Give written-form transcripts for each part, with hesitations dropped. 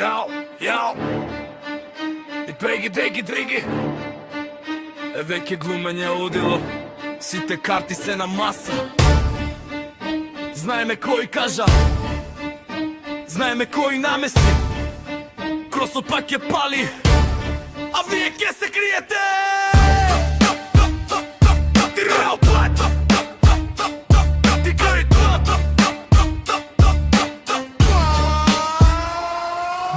Jao I Dregi Веќе глумење удило Сите карти се на маса Знаеме кој кажа Знаеме кој намести Кросот пак ќе пали А вие ќе се криете Ти реал плат Ти криет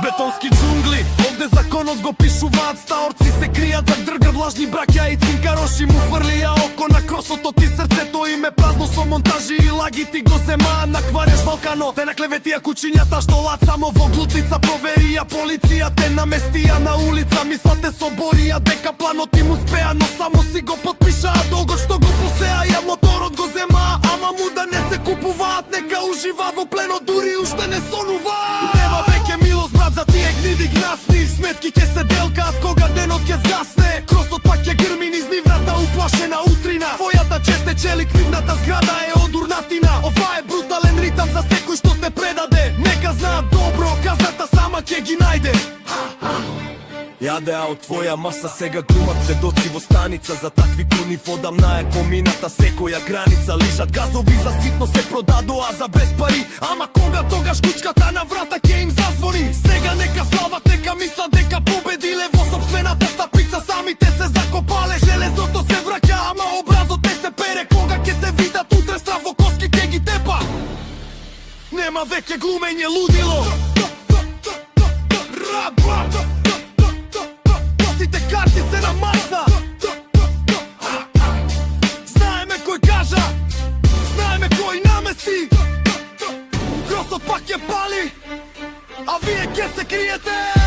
Бетонски джунгли Овде законот го пишуваат стаорци Се кријат за дргар влажни браќа и цинкароши Му фрлија око на кросото ти срцето им е празно Со монтажи и лаги ти го земаат на квареш Балкано Те наклеветија кучињата што лад само во глутница Проверија полиција те наместија на улица Мислате соборија дека планот им успеа Но само си го потпишаа долго што го посеа Ја моторот го земаа Ама му да не се купуваат Нека уживаат во пленот дури уште не сонуваат Нема веќе милост брат за тие гниди гнасни Сметки ќе се делкаат кога денот ќе згасне Кросот пак ќе грми низ нивната уплашена утрина Твојата чест е челик, нивната зграда е од урнатина Ова е брутален ритам за секој што те предаде Нека знаат добро, казната сама ќе ги најде Јадеа од твоја маса сега глумат сведоци во станица За такви куни водамна е помината секоја граница Лижат газови за ситно се продадоа за без пари Ама кога тогаш кучката на врата ќе им зазвони Сега нека слават, нека мислат дека победиле Во сопствената стапица самите се закопале Железото се враќа, ама образот не се пере Кога ќе те видат утре страв во коски ќе ги тепа Нема веќе глумење лудило Сите карти се на маса Знаеме кој кажа Знаеме кој намести Кросот пак ќе пали А вие ќе се криете